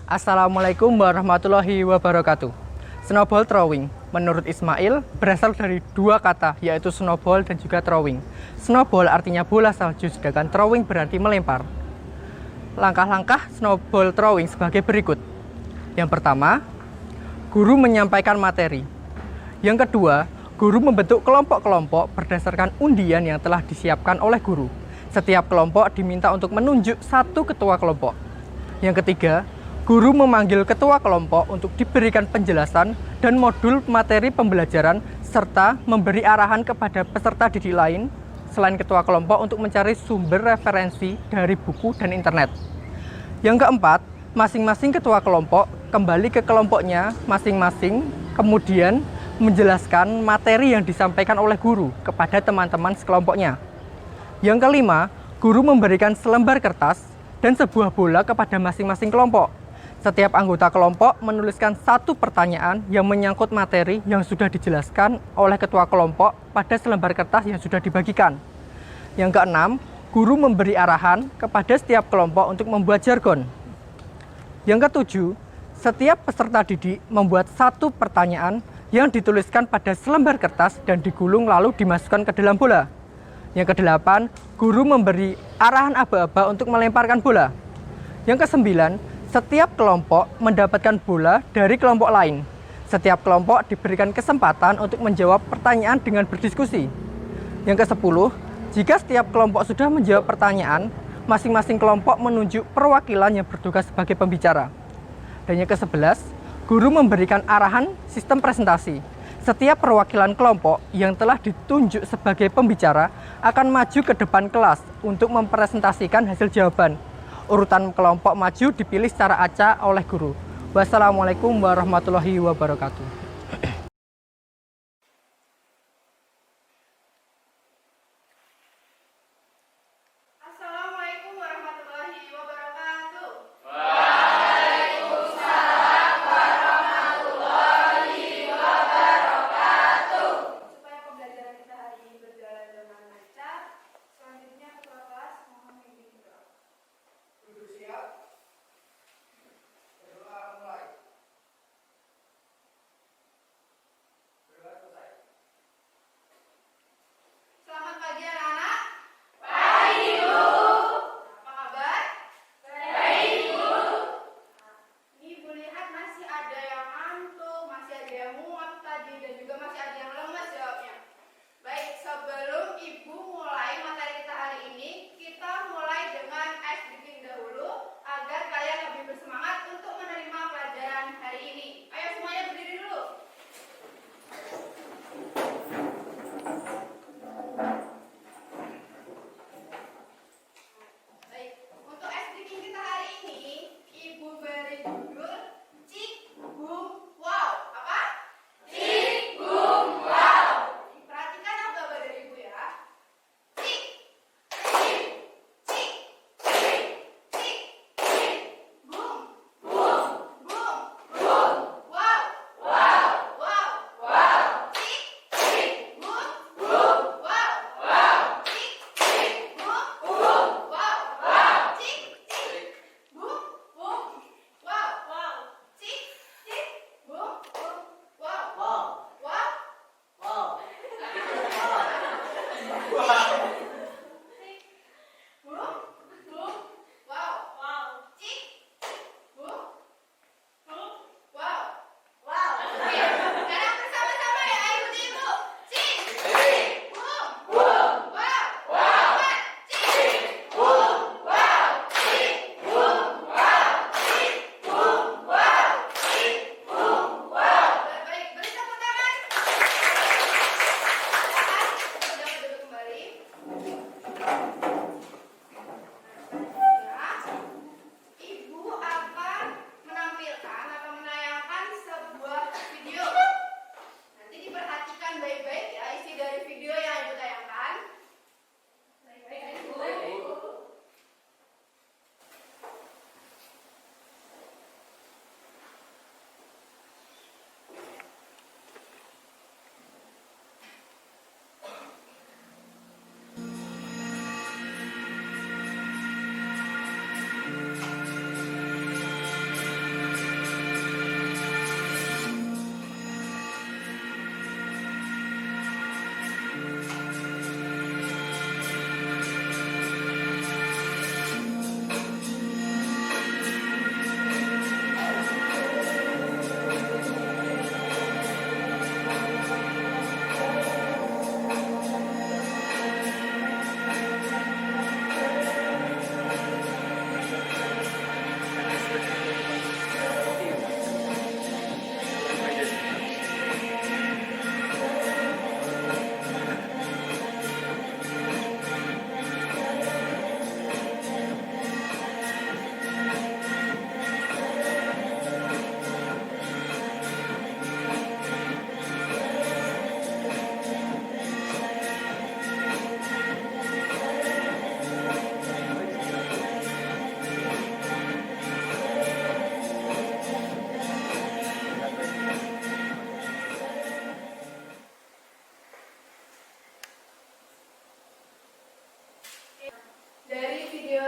Assalamualaikum warahmatullahi wabarakatuh. Snowball throwing, menurut Ismail, berasal dari dua kata, yaitu snowball dan juga throwing. Snowball artinya bola salju, sedangkan throwing berarti melempar. Langkah-langkah snowball throwing sebagai berikut. Yang pertama, guru menyampaikan materi. Yang kedua, guru membentuk kelompok-kelompok berdasarkan undian yang telah disiapkan oleh guru. Setiap kelompok diminta untuk menunjuk satu ketua kelompok. Yang ketiga, guru memanggil ketua kelompok untuk diberikan penjelasan dan modul materi pembelajaran serta memberi arahan kepada peserta didik lain selain ketua kelompok untuk mencari sumber referensi dari buku dan internet. Yang keempat, masing-masing ketua kelompok kembali ke kelompoknya masing-masing, kemudian menjelaskan materi yang disampaikan oleh guru kepada teman-teman sekelompoknya. Yang kelima, guru memberikan selembar kertas dan sebuah bola kepada masing-masing kelompok. Setiap anggota kelompok menuliskan satu pertanyaan yang menyangkut materi yang sudah dijelaskan oleh ketua kelompok pada selembar kertas yang sudah dibagikan. Yang keenam, guru memberi arahan kepada setiap kelompok untuk membuat jargon. Yang ketujuh, setiap peserta didik membuat satu pertanyaan yang dituliskan pada selembar kertas dan digulung lalu dimasukkan ke dalam bola. Yang kedelapan, guru memberi arahan aba-aba untuk melemparkan bola. Yang kesembilan, setiap kelompok mendapatkan bola dari kelompok lain. Setiap kelompok diberikan kesempatan untuk menjawab pertanyaan dengan berdiskusi. Yang ke-10, jika setiap kelompok sudah menjawab pertanyaan, masing-masing kelompok menunjuk perwakilan yang bertugas sebagai pembicara. Dan yang ke-11, guru memberikan arahan sistem presentasi. Setiap perwakilan kelompok yang telah ditunjuk sebagai pembicara akan maju ke depan kelas untuk mempresentasikan hasil jawaban. Urutan kelompok maju dipilih secara acak oleh guru. Wassalamualaikum warahmatullahi wabarakatuh. Assalamualaikum warahmatullahi wabarakatuh. Supaya pembelajaran kita hari ini berjalan dengan lancar, selanjutnya ketua kelas mohon memimpin doa. Duduk siap. Berdoa mulai.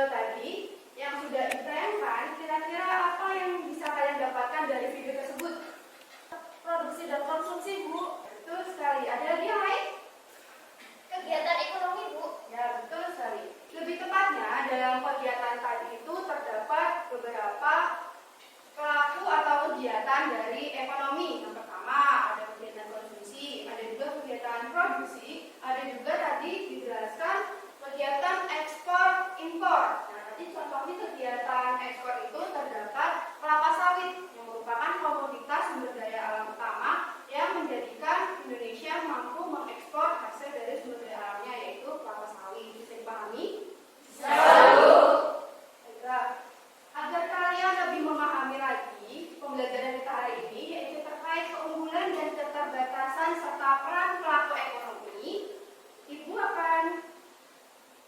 tadi yang sudah ditayangkan, kira-kira apa yang bisa kalian dapatkan dari video tersebut? Produksi dan konsumsi, Bu. Betul sekali. Ada lagi yang lain? Kegiatan ekonomi, Bu. Ya, betul sekali. Lebih tepatnya, dalam kegiatan tadi itu terdapat beberapa pelaku atau kegiatan dari ekonomi. Yang pertama, ada kegiatan konsumsi, ada juga kegiatan produksi, ada juga tadi dijelaskan kegiatan ekspor impor. Nah, tadi contohnya kegiatan ekspor itu terdapat kelapa sawit yang merupakan komoditas sumber daya alam utama yang menjadikan Indonesia mampu mengekspor hasil dari sumber daya alamnya, yaitu kelapa sawit. Bisa dipahami? Baiklah. Agar kalian lebih memahami lagi pembelajaran kita hari ini, yaitu terkait keunggulan dan keterbatasan serta peran pelaku ekonomi, Ibu akan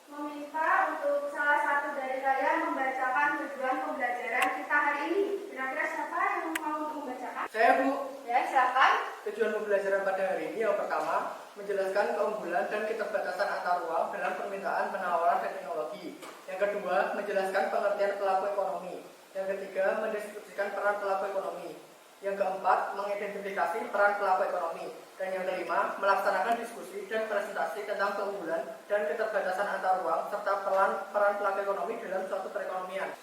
meminta untuk salah satu dari kalian membacakan tujuan pembelajaran kita hari ini. Kira-kira siapa yang mau membacakan? Saya, Bu. Ya, silakan. Tujuan pembelajaran pada hari ini yang pertama, menjelaskan keunggulan dan keterbatasan antar ruang dalam permintaan, penawaran, dan teknologi. Yang kedua, menjelaskan pengertian pelaku ekonomi. Yang ketiga, mendeskripsikan peran pelaku ekonomi. Yang keempat, mengidentifikasi peran pelaku ekonomi. Dan yang kelima, melaksanakan diskusi dan presentasi tentang keunggulan dan keterbatasan antar ruang serta peran pelaku ekonomi dalam suatu perekonomian.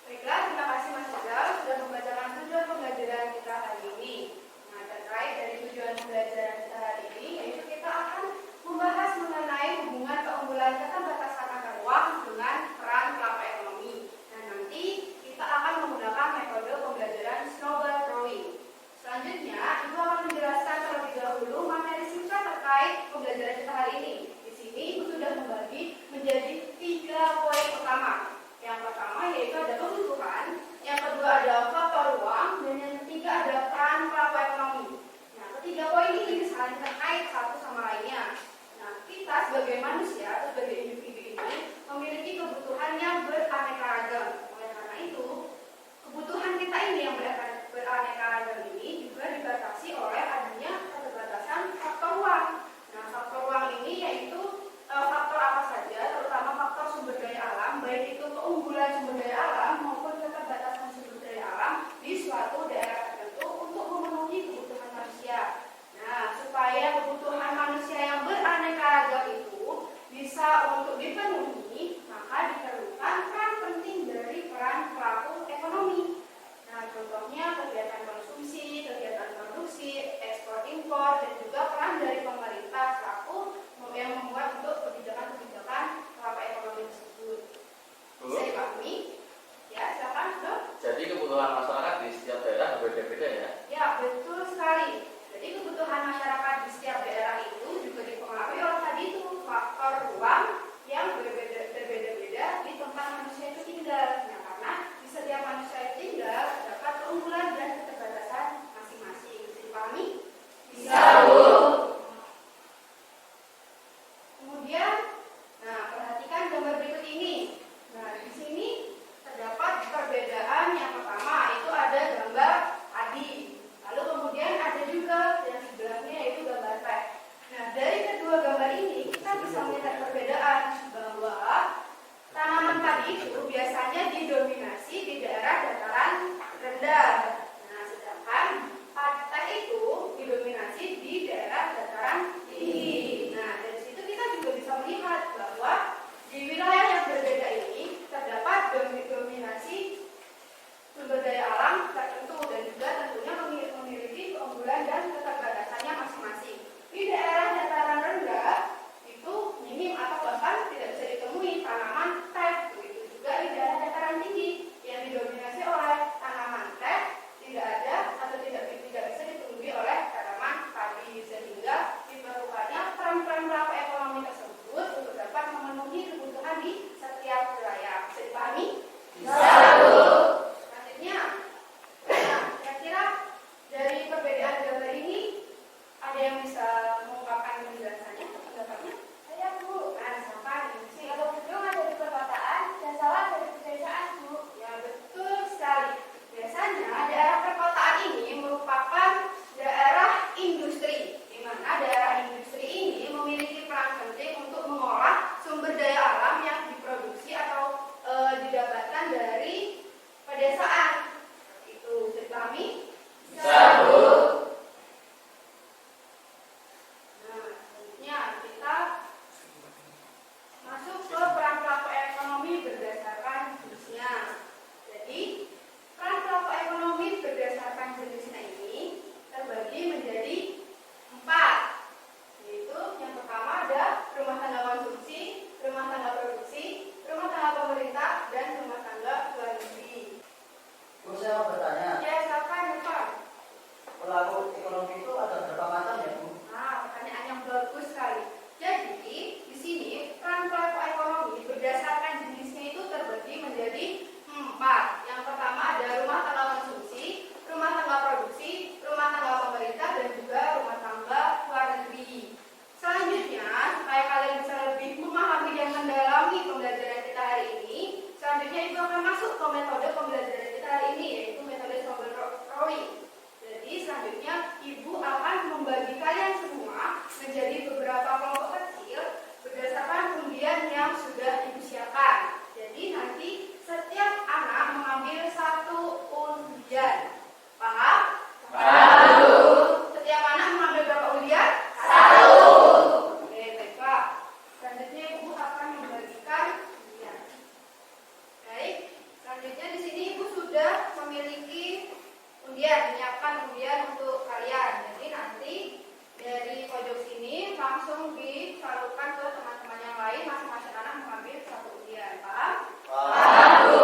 Baiklah, terima kasih Mas Rizal sudah membacakan tujuan pembelajaran kita hari ini. Nah, terkait dari tujuan pembelajaran kita hari ini, yaitu kita akan membahas mengenai hubungan keunggulan keterbatasan antar ruang dengan peran pelaku ekonomi. Nah, nanti kita akan menggunakan metode pembelajaran snowball drawing. Selanjutnya, Ibu akan menjelaskan terlebih dahulu materi singkat terkait pembelajaran kita hari ini. Di sini Ibu sudah membagi menjadi 3 poin utama. Yang pertama yaitu ada kebutuhan, yang kedua ada faktor ruang, dan yang ketiga ada peran pelaku ekonomi. Nah, ketiga poin ini saling terkait satu sama lainnya. Nah, kita sebagai manusia atau sebagai individu ini memiliki kebutuhan yang beraneka ragam. Oleh karena itu, kebutuhan kita ini yang beraneka ragam ini juga dibatasi oleh adanya keterbatasan faktor ruang. Nah, faktor ruang ini yaitu faktor apa saja, terutama faktor sumber daya alam, baik itu keunggulan sumber daya alam maupun keterbatasan sumber daya alam di suatu daerah tertentu untuk memenuhi kebutuhan manusia. Nah, supaya kebutuhan manusia yang beraneka ragam itu bisa untuk dipenuhi, maka diperlukan peran penting dari peran pelaku ekonomi. Nah, contohnya kegiatan konsumsi, kegiatan produksi, ekspor impor, dan juga peran dari pemerintah selaku yang membuat untuk kebijakan-kebijakan pelaku ekonomi tersebut. Bisa dipahami? Ya, silakan, Dok. Jadi kebutuhan masyarakat di setiap daerah berbeda-beda ya? Ya, betul sekali. Jadi kebutuhan masyarakat di setiap daerah itu juga dipengaruhi oleh tadi itu faktor ruang yang berbeda-beda di tempat manusia itu tinggal. Nah, karena di setiap manusia itu tinggal terdapat keunggulan dan keterbatasan masing-masing. Bisa dipahami? Bisa, Bu. Kemudian, nah, perhatikan gambar berikut ini. Nah, di sini terdapat perbedaan. Yang pertama itu ada gambar padi. Lalu kemudian ada juga yang sebelahnya yaitu gambar teh. Selanjutnya Ibu akan masuk ke metode pembelajaran kita hari ini, yaitu metode snowball drawing. Jadi selanjutnya Ibu akan membagi kalian semua menjadi beberapa kelompok kecil berdasarkan undian yang sudah Ibu siapkan. Jadi nanti setiap anak mengambil satu undian. Paham? Paham. Setiap anak mengambil berapa undian? Satu. Oke, baiklah. Selanjutnya Ibu akan membagikan undian. Baik. Selanjutnya di sini Ibu sudah memiliki undian, menyiapkan undian untuk kalian. Jadi nanti dari pojok sini langsung disalurkan ke teman-teman yang lain, masing-masing anak mengambil satu undian. Paham? Paham.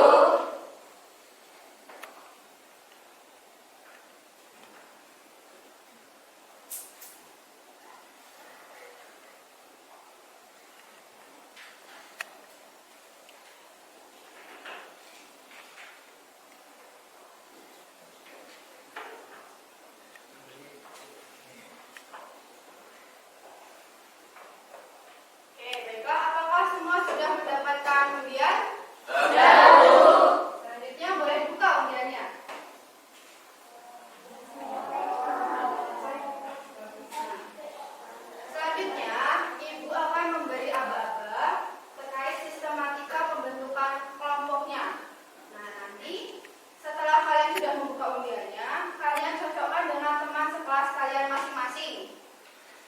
Oke, baiklah. Apakah semua sudah mendapatkan undian? Sudah. Selanjutnya boleh buka undiannya. Selanjutnya, Ibu akan memberi aba-aba terkait sistematika pembentukan kelompoknya. Nah, nanti setelah kalian sudah membuka undiannya, kalian cocokkan dengan teman sekelas kalian masing-masing.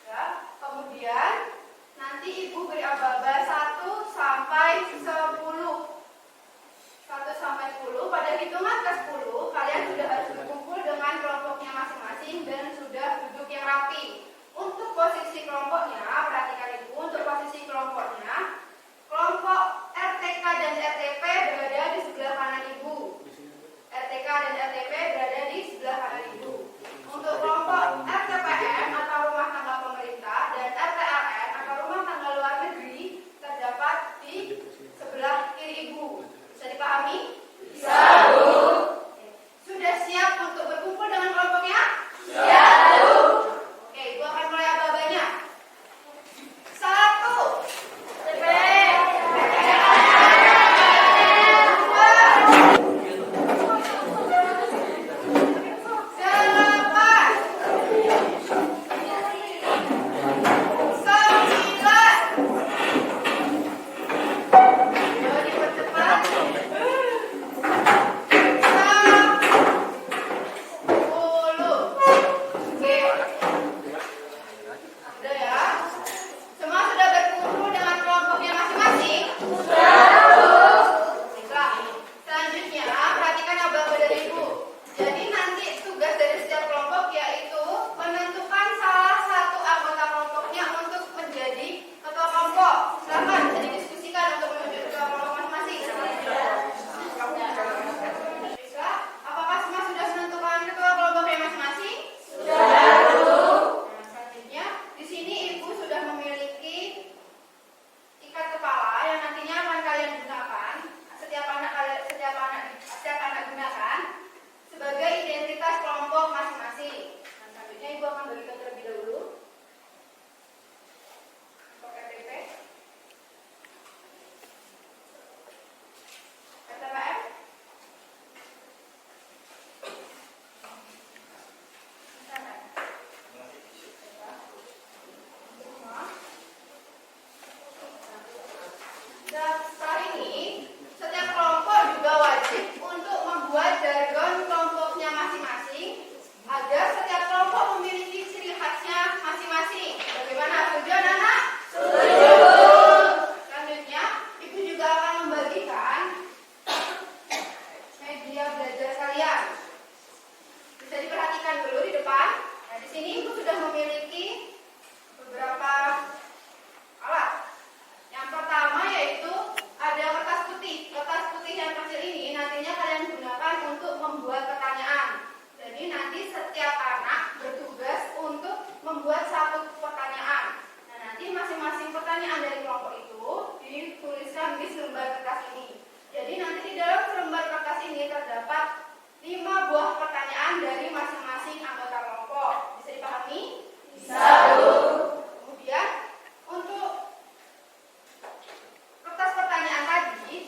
Ya, kemudian nanti Ibu beri aba-aba 1 sampai 10. 1 sampai 10. Pada hitungan ke 10, kalian sudah harus berkumpul dengan kelompoknya masing-masing dan sudah duduk yang rapi. Untuk posisi kelompoknya, perhatikan Ibu, untuk posisi kelompoknya, kelompok RTK dan RTP berada di sebelah kanan Ibu. RTK dan RTP berada di sebelah kanan Ibu. Untuk kelompok RTPM atau rumah tangga pemerintah dan RTLN atau rumah tangga luar negeri terdapat di sebelah kiri Ibu. Bisa dipahami? Bisa, Bu. Sudah siap untuk berkumpul dengan kelompoknya? Siap, Bu. Oke, Ibu akan mulai aba-abanya. 1. TP.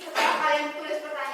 Setelah kalian tulis pertanyaan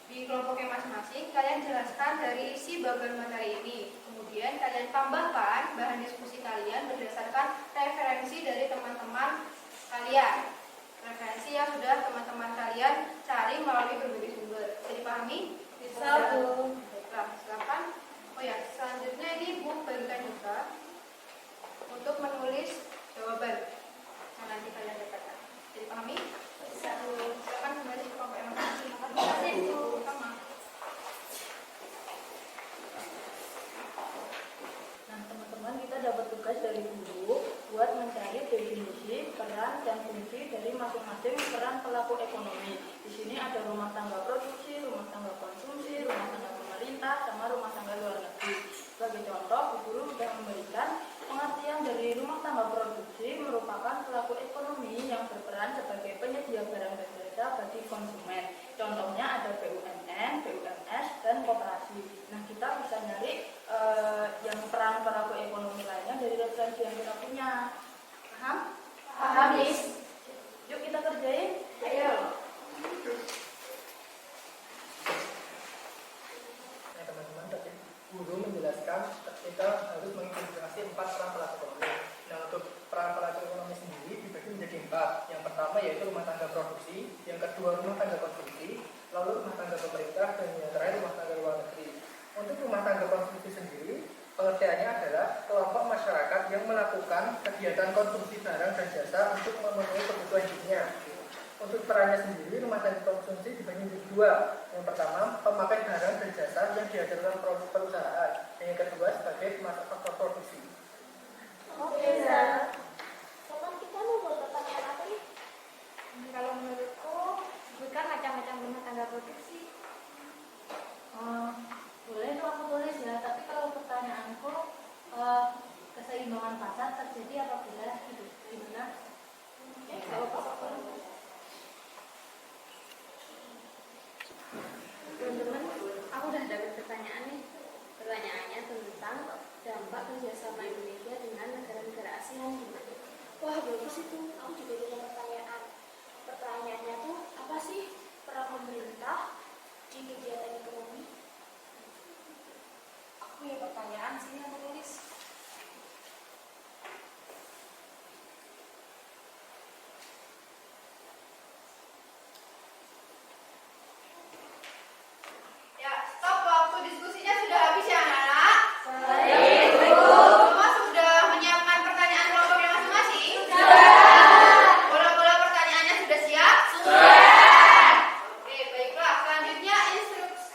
di kelompoknya masing-masing, kalian jelaskan dari isi bagian materi ini. Kemudian kalian tambahkan bahan diskusi kalian berdasarkan referensi dari teman-teman kalian. Referensi yang sudah teman-teman kalian cari melalui berbagai sumber. Bisa dipahami? Bisa, Bu. Baiklah, silakan. Oh ya, selanjutnya ini Bu berikan juga untuk menulis jawaban yang nanti kalian dapatkan. Bisa dipahami? Bisa, Bu. Silakan kembali ke kelompok yang masing-masing. Terima kasih, Bu. Sama. Nah, teman-teman, kita dapat tugas dari guru buat mencari definisi, peran, dan fungsi dari masing-masing peran pelaku ekonomi. Di sini ada rumah tangga produksi, rumah tangga konsumsi, rumah tangga pemerintah, sama rumah tangga luar negeri. Sebagai contoh, Bu Guru sudah memberikan pengertian dari rumah tangga produksi merupakan pelaku ekonomi yang berperan sebagai penyedia barang dan jasa bagi konsumen. Contohnya ada BUMN, BUMS, dan koperasi. Nah, kita bisa nyari yang peran pelaku ekonomi lainnya dari referensi yang kita punya. Paham? Paham, Miss. Yuk kita kerjain. Ayo. Nah, teman-teman, tadi guru menjelaskan kita harus mengidentifikasi 4 peran pelaku ekonomi. Nah, untuk peran pelaku ekonomi sendiri dibagi menjadi 4. Yang pertama yaitu rumah tangga produksi, yang kedua rumah tangga konsumsi, lalu rumah tangga pemerintah, dan yang terakhir rumah tangga luar negeri. Untuk rumah tangga konsumsi sendiri, pengertiannya adalah kelompok masyarakat yang melakukan kegiatan konsumsi barang dan jasa untuk memenuhi kebutuhan hidupnya. Untuk perannya sendiri, rumah tangga konsumsi dibagi menjadi 2. Yang pertama, pemakai barang dan jasa yang dihasilkan perusahaan. Dan yang kedua, sebagai faktor produksi. Oke, Zah. Kapan kita mau buat pertanyaan apa nih? Kalau menurutku, bukan macam-macam rumah tangga produksi. Boleh tuh aku tulis ya, tapi kalau pertanyaanku keseimbangan pasar terjadi apabila hidup gimana? Kalau apa-apa. Teman-teman, aku udah dapat pertanyaan nih. Pertanyaannya tentang dampak kerjasama Indonesia dengan negara-negara ASEAN gimana? Wah, bagus itu. Aku juga punya pertanyaan. Pertanyaannya tuh, apa sih peran pemerintah di kegiatan ekonomi? Aku punya pertanyaan sini aku tulis. Ya, stop, waktu diskusinya sudah habis ya, anak-anak? Semua sudah menyiapkan pertanyaan kelompoknya masing-masing? Bola-bola pertanyaannya sudah siap? Oke, baiklah. Selanjutnya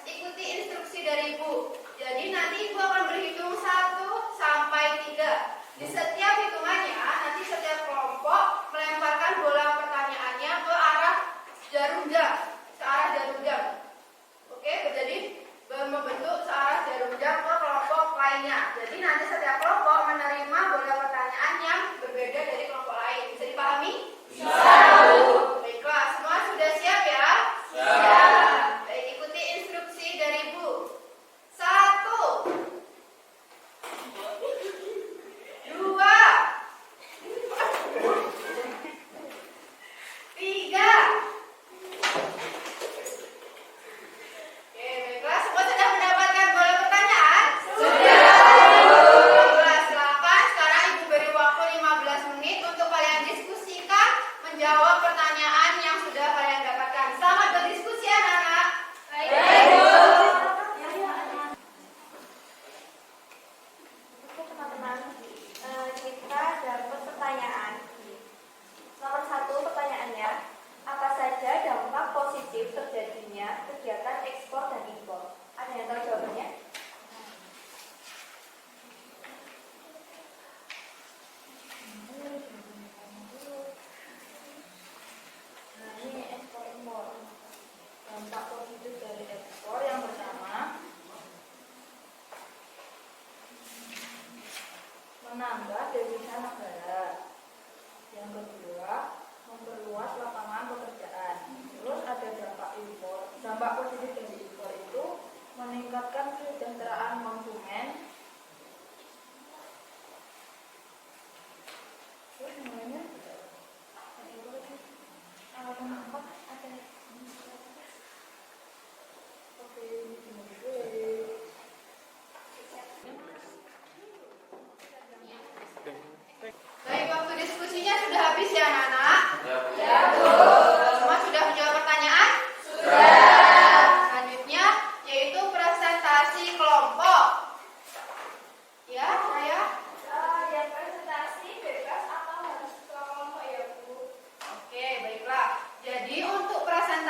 ikuti instruksi dari Ibu. Jadi nanti Ibu akan berhitung 1 sampai 3. Di setiap hitungannya, nanti setiap kelompok melemparkan bola pertanyaannya ke arah jarum jam. Searah jarum jam. Oke, jadi membentuk searah jarum jam ke kelompok lainnya. Jadi nanti setiap kelompok menerima bola pertanyaan yang berbeda dari kelompok lain. Bisa dipahami? Bisa. Baiklah, semua sudah siap ya? Siap. Baik, ikuti instruksi dari Bu. 1, 2, 3. Oke, baiklah. Semua sudah mendapatkan bola pertanyaan? Sudah. Baiklah, silakan. Sekarang Ibu beri waktu 15 menit untuk kalian diskusikan, menjawab pertanyaan yang sudah kalian dapatkan. Selamat berdiskusi, anak-anak. Baik. Oke, teman-teman. Kita dapat pertanyaan. Nomor 1 pertanyaannya, apa saja dampak positif terjadinya kegiatan ekspor dan impor? Ada yang tahu jawabannya? Nah, ini ekspor impor. Dampak positif dari ekspor yang pertama menambah devisa negara. Yang kedua, memperluas lapangan pekerjaan. Terus ada dampak impor. Dampak positif dari impor itu meningkatkan kesejahteraan konsumen. Terus yang lainnya Kenapa ada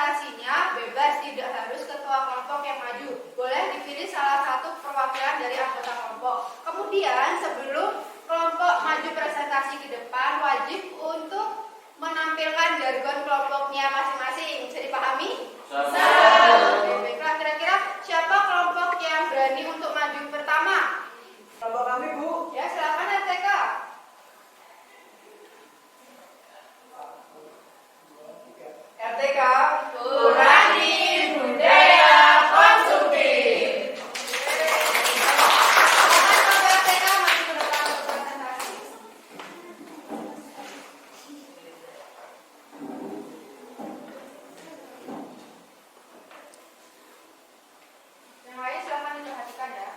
representasinya bebas, tidak harus ketua kelompok yang maju. Boleh dipilih salah satu perwakilan dari anggota kelompok. Kemudian sebelum kelompok maju presentasi ke depan, wajib untuk menampilkan jargon kelompoknya masing-masing. Bisa dipahami? Oke, baiklah, kira-kira siapa kelompok yang berani untuk maju pertama? Kelompok kami, Bu. Ya, silakan RTK. RTK Kurangi budaya konsumtif. Silakan RTK maju ke depan untuk presentasi. Yang lain silakan diperhatikan ya.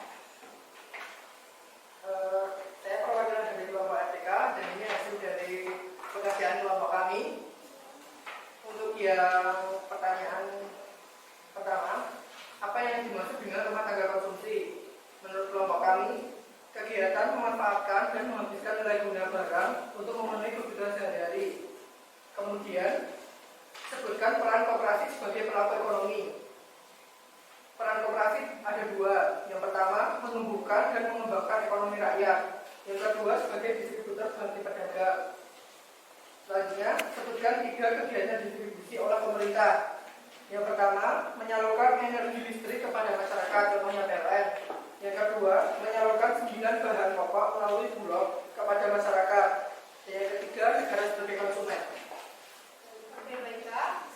Saya perwakilan dari kelompok RTK dan ini hasil dari pekerjaan kelompok kami. Untuk yang pertanyaan pertama, apa yang dimaksud dengan rumah tangga konsumsi? Menurut kelompok kami, kegiatan memanfaatkan dan menghabiskan nilai guna barang untuk memenuhi kebutuhan sehari-hari. Kemudian, sebutkan peran koperasi sebagai pelaku ekonomi. Peran koperasi ada dua. Yang pertama, menumbuhkan dan mengembangkan ekonomi rakyat. Yang kedua, sebagai distributor bagi pedagang. Selanjutnya, sebutkan 3 kegiatan distribusi oleh pemerintah. Yang pertama, menyalurkan energi listrik kepada masyarakat, contohnya PLN. Yang kedua, menyalurkan 9 bahan pokok melalui Bulog kepada masyarakat. Dan yang ketiga, negara sebagai konsumen. Oke, baiklah.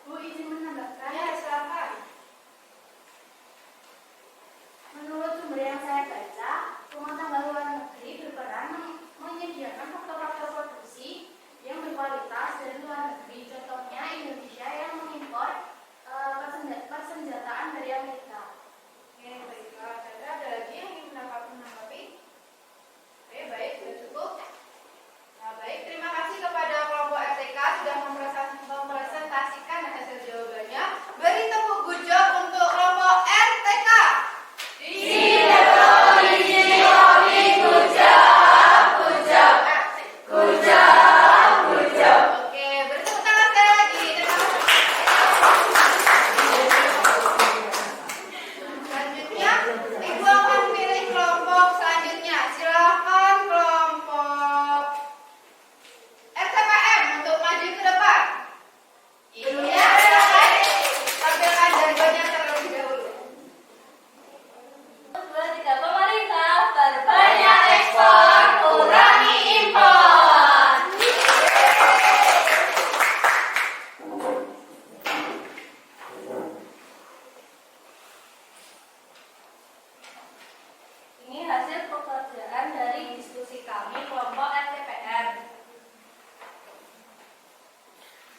Bu, izin menambahkan. Ya, silakan. Menurut sumber yang saya baca, rumah tangga luar negeri berperan menyediakan faktor-faktor produksi yang berkualitas dari luar negeri. Contohnya Indonesia yang mengimpor persenjataan dari Amerika. Oke, baiklah. Chandra, ada lagi yang ingin menanggapi? Oke, baik, sudah cukup. Nah, baik, terima kasih kepada kelompok RTK sudah mempresentasikan hasil jawabannya. Beri tepuk gujok untuk kelompok RTK. Oke, bertepuk tangan sekali lagi. Terima kasih. Selanjutnya, Ibu akan pilih kelompok selanjutnya. Silakan kelompok RTPM untuk maju ke depan. Iya, silakan. Tampilkan jargonnya terlebih dahulu. 2, 3, pemerintah perbanyak ekspor, kurangi impor. Ini hasil pekerjaan dari diskusi kami kelompok RTPR.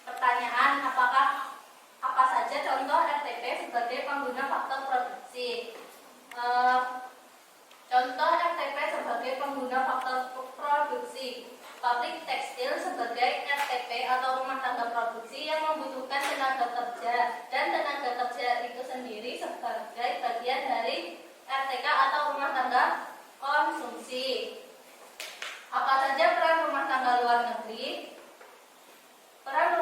Pertanyaan, apa saja contoh RTP sebagai pengguna faktor produksi? Contoh RTP sebagai pengguna faktor produksi. Pabrik tekstil sebagai RTP atau rumah tangga produksi yang membutuhkan tenaga kerja, dan tenaga kerja itu sendiri sebagai bagian dari RTK atau rumah tangga konsumsi. Apa saja peran rumah tangga luar negeri? Peran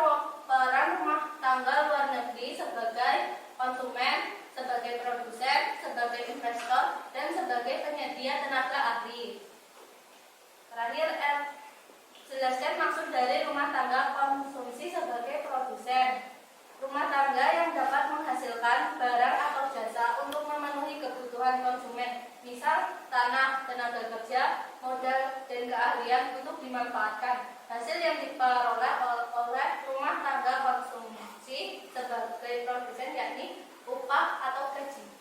rumah tangga luar negeri sebagai konsumen, sebagai produsen, sebagai investor, dan sebagai penyedia tenaga ahli. Terakhir, jelaskan maksud dari rumah tangga konsumsi sebagai produsen. Rumah tangga yang dapat menghasilkan barang atau jasa untuk memenuhi kebutuhan konsumen, misal tanah, tenaga kerja, modal, dan keahlian untuk dimanfaatkan. Hasil yang diperoleh oleh rumah tangga konsumsi sebagai produsen yakni upah atau gaji.